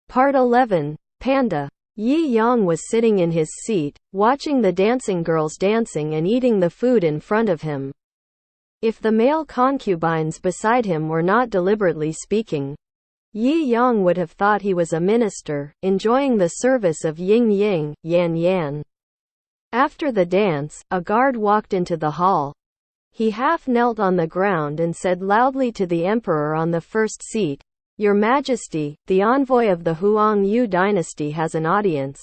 Part 11. Panda. Yi Yang was sitting in his seat, watching the dancing girls dancing and eating the food in front of him. If the male concubines beside him were not deliberately speaking, Yi Yang would have thought he was a minister, enjoying the service of yin yang, yan yan. After the dance, a guard walked into the hall. He half knelt on the ground and said loudly to the emperor on the first seat, "Your Majesty, the envoy of the Holy Dynasty has an audience."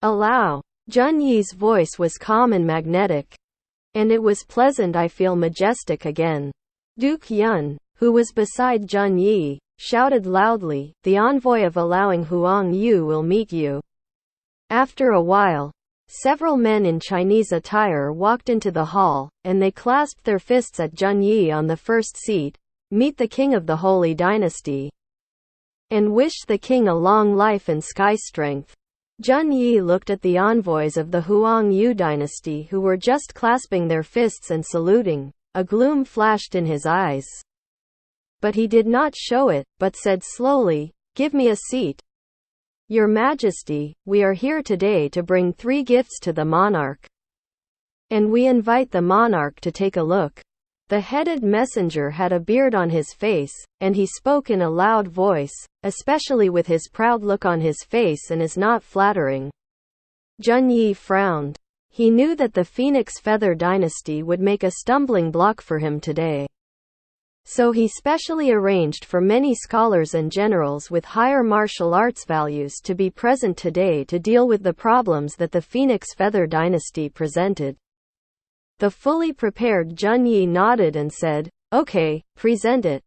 "Allow." Zheng Yi's voice was calm and magnetic. "And it was pleasant. I feel majestic again." Duke Yun, who was beside Zheng Yi, shouted loudly, "The envoy of allowing Huang Yu will meet you." After a while, several men in Chinese attire walked into the hall, and they clasped their fists at Zheng Yi on the first seat. "Meet the king of the Holy Dynasty, and wish the king a long life and sky strength." Zheng Yi looked at the envoys of the Huang Dynasty who were just clasping their fists and saluting. A gloom flashed in his eyes. But he did not show it, but said slowly, "Give me a seat." "Your Majesty, we are here today to bring 3 gifts to the monarch. And we invite the monarch to take a look." The headed messenger had a beard on his face, and he spoke in a loud voice, especially with his proud look on his face, and is not flattering. Zheng Yi frowned. He knew that the Phoenix Feather Dynasty would make a stumbling block for him today. So he specially arranged for many scholars and generals with higher martial arts values to be present today to deal with the problems that the Phoenix Feather Dynasty presented. The fully prepared Zheng Yi nodded and said, "Okay, present it."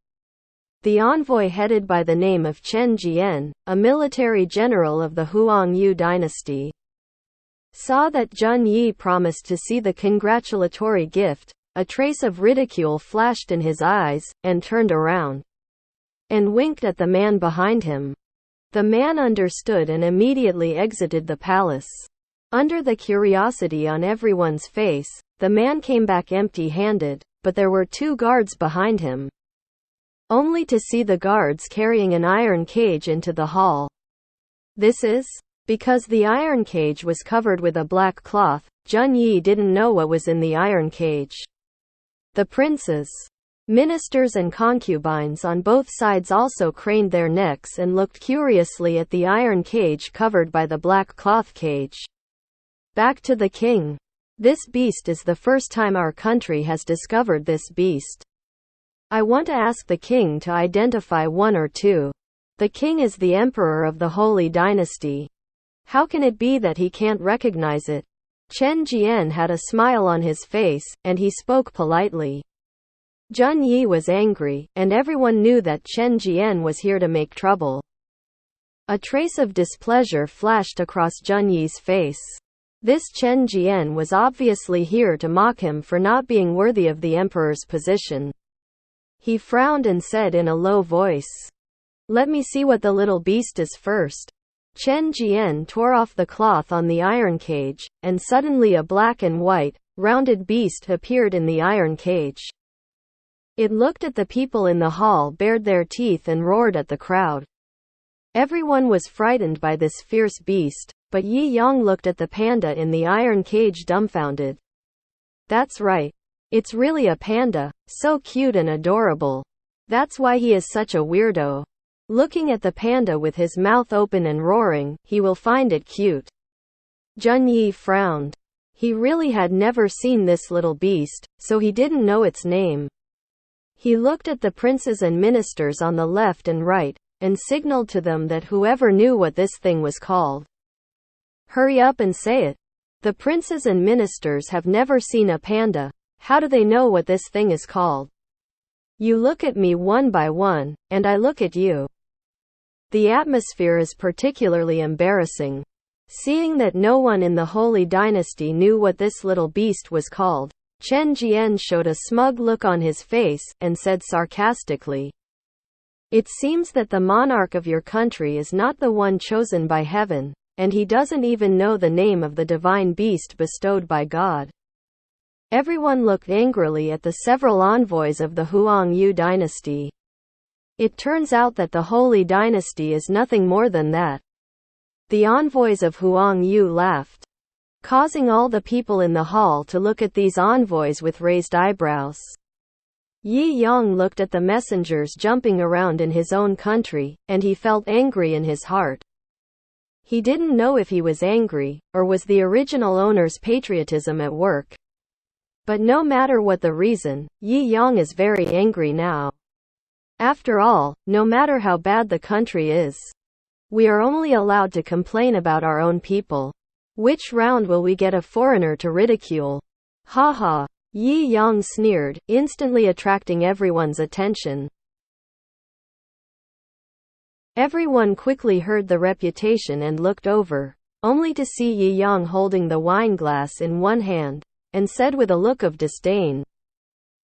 The envoy headed by the name of Chen Jian, a military general of the Huang Dynasty, saw that Zheng Yi promised to see the congratulatory gift. A trace of ridicule flashed in his eyes, and turned around and winked at the man behind him. The man understood and immediately exited the palace. Under the curiosity on everyone's face, the man came back empty-handed, but there were 2 guards behind him, only to see the guards carrying an iron cage into the hall. This is because the iron cage was covered with a black cloth. Zheng Yi didn't know what was in the iron cage. The princes, ministers and concubines on both sides also craned their necks and looked curiously at the iron cage covered by the black cloth cage. Back to the king. "This beast is the first time our country has discovered this beast. I want to ask the king to identify 1 or 2. The king is the emperor of the Holy Dynasty. How can it be that he can't recognize it?" Chen Jian had a smile on his face, and he spoke politely. Zheng Yi was angry, and everyone knew that Chen Jian was here to make trouble. A trace of displeasure flashed across Zheng Yi's face. This Chen Jian was obviously here to mock him for not being worthy of the emperor's position. He frowned and said in a low voice, "Let me see what the little beast is first." Chen Jian tore off the cloth on the iron cage, and suddenly a black and white, rounded beast appeared in the iron cage. It looked at the people in the hall, bared their teeth and roared at the crowd. Everyone was frightened by this fierce beast, but Yi Yang looked at the panda in the iron cage dumbfounded. "That's right. It's really a panda, so cute and adorable. That's why he is such a weirdo. Looking at the panda with his mouth open and roaring, he will find it cute." Zheng Yi frowned. He really had never seen this little beast, so he didn't know its name. He looked at the princes and ministers on the left and right, and signaled to them that whoever knew what this thing was called, hurry up and say it. The princes and ministers have never seen a panda. How do they know what this thing is called? You look at me one by one, and I look at you. The atmosphere is particularly embarrassing. Seeing that no one in the Holy Dynasty knew what this little beast was called, Chen Jian showed a smug look on his face, and said sarcastically, "It seems that the monarch of your country is not the one chosen by heaven, and he doesn't even know the name of the divine beast bestowed by God." Everyone looked angrily at the several envoys of the Huang Dynasty. It turns out that the Holy Dynasty is nothing more than that. The envoys of Huang Yu laughed, causing all the people in the hall to look at these envoys with raised eyebrows. Yi Yang looked at the messengers jumping around in his own country, and he felt angry in his heart. He didn't know if he was angry, or was the original owner's patriotism at work. But no matter what the reason, Yi Yang is very angry now. After all, no matter how bad the country is, we are only allowed to complain about our own people. Which round will we get a foreigner to ridicule? Haha. Yi Yang sneered, instantly attracting everyone's attention. Everyone quickly heard the reputation and looked over, only to see Yi Yang holding the wine glass in one hand, and said with a look of disdain,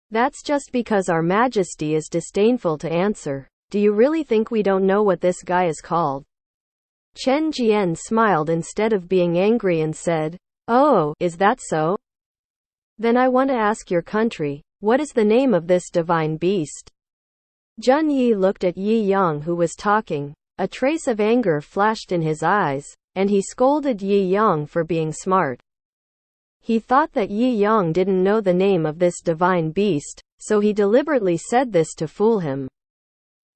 "That's just because our Majesty is disdainful to answer. Do you really think we don't know what this guy is called?" Chen Jian smiled instead of being angry and said, "Oh, is that so? Then I want to ask your country, what is the name of this divine beast?" Zheng Yi looked at Yi Yang who was talking. A trace of anger flashed in his eyes, and he scolded Yi Yang for being smart. He thought that Yi Yang didn't know the name of this divine beast, so he deliberately said this to fool him.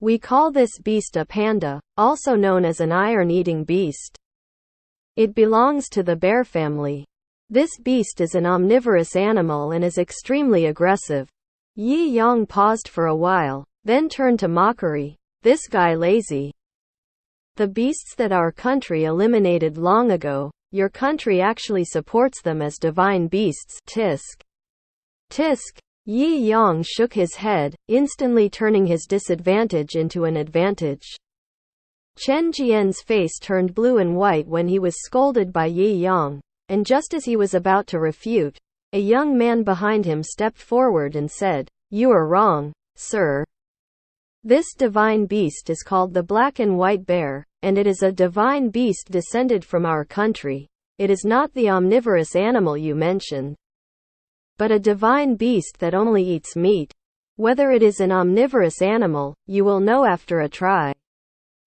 "We call this beast a panda, also known as an iron-eating beast. It belongs to the bear family. This beast is an omnivorous animal and is extremely aggressive." Yi Yang paused for a while, then turned to mockery. "This guy lazy. The beasts that our country eliminated long ago, your country actually supports them as divine beasts. Tisk. Tisk." Yi Yang shook his head, instantly turning his disadvantage into an advantage. Chen Jian's face turned blue and white when he was scolded by Yi Yang, and just as he was about to refute, a young man behind him stepped forward and said, "You are wrong, sir. This divine beast is called the black and white bear, and it is a divine beast descended from our country. It is not the omnivorous animal you mentioned, but a divine beast that only eats meat. Whether it is an omnivorous animal, you will know after a try."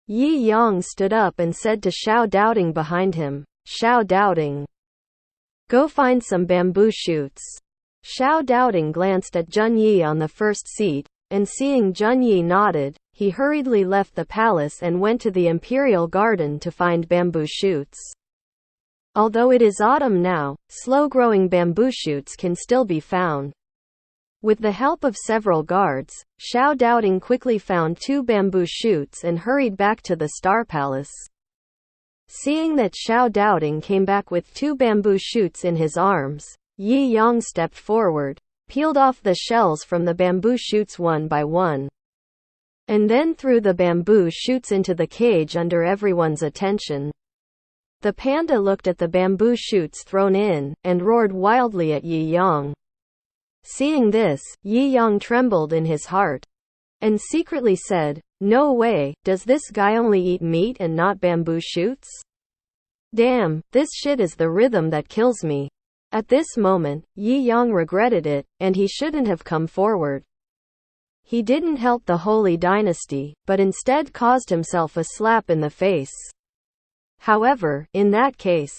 Yi Yang stood up and said to Xiao Doubting behind him, "Xiao Doubting, go find some bamboo shoots." Xiao Doubting glanced at Zheng Yi on the first seat, and seeing Zheng Yi nodded, he hurriedly left the palace and went to the imperial garden to find bamboo shoots. Although it is autumn now, slow-growing bamboo shoots can still be found. With the help of several guards, Xiao Doubting quickly found 2 bamboo shoots and hurried back to the Star Palace. Seeing that Xiao Doubting came back with 2 bamboo shoots in his arms, Yi Yang stepped forward, peeled off the shells from the bamboo shoots one by one, and then threw the bamboo shoots into the cage under everyone's attention. The panda looked at the bamboo shoots thrown in, and roared wildly at Yi Yang. Seeing this, Yi Yang trembled in his heart, and secretly said, "No way, does this guy only eat meat and not bamboo shoots? Damn, this shit is the rhythm that kills me." At this moment, Yi Yang regretted it, and he shouldn't have come forward. He didn't help the Holy Dynasty, but instead caused himself a slap in the face. However, in that case,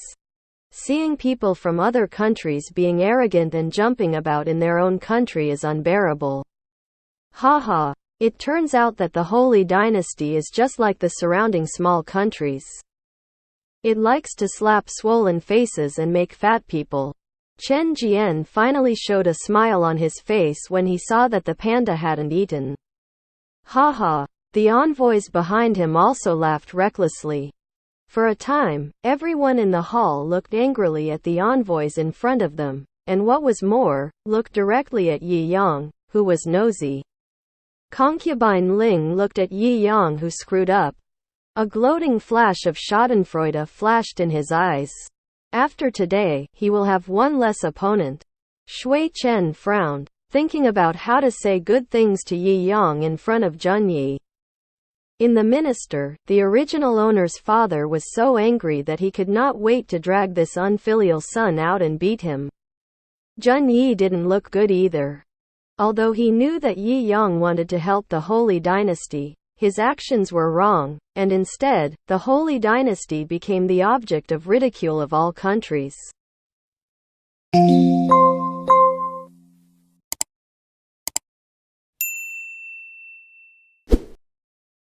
seeing people from other countries being arrogant and jumping about in their own country is unbearable. Haha. It turns out that the Holy Dynasty is just like the surrounding small countries. It likes to slap swollen faces and make fat people. Chen Jian finally showed a smile on his face when he saw that the panda hadn't eaten. Haha. The envoys behind him also laughed recklessly. For a time, everyone in the hall looked angrily at the envoys in front of them, and what was more, looked directly at Yi Yang, who was nosy. Concubine Ling looked at Yi Yang who screwed up. A gloating flash of schadenfreude flashed in his eyes. After today, he will have one less opponent. Shui Chen frowned, thinking about how to say good things to Yi Yang in front of Zheng Yi. In the minister, the original owner's father was so angry that he could not wait to drag this unfilial son out and beat him. Zheng Yi didn't look good either. Although he knew that Yi Yang wanted to help the Holy Dynasty, his actions were wrong, and instead, the Holy Dynasty became the object of ridicule of all countries.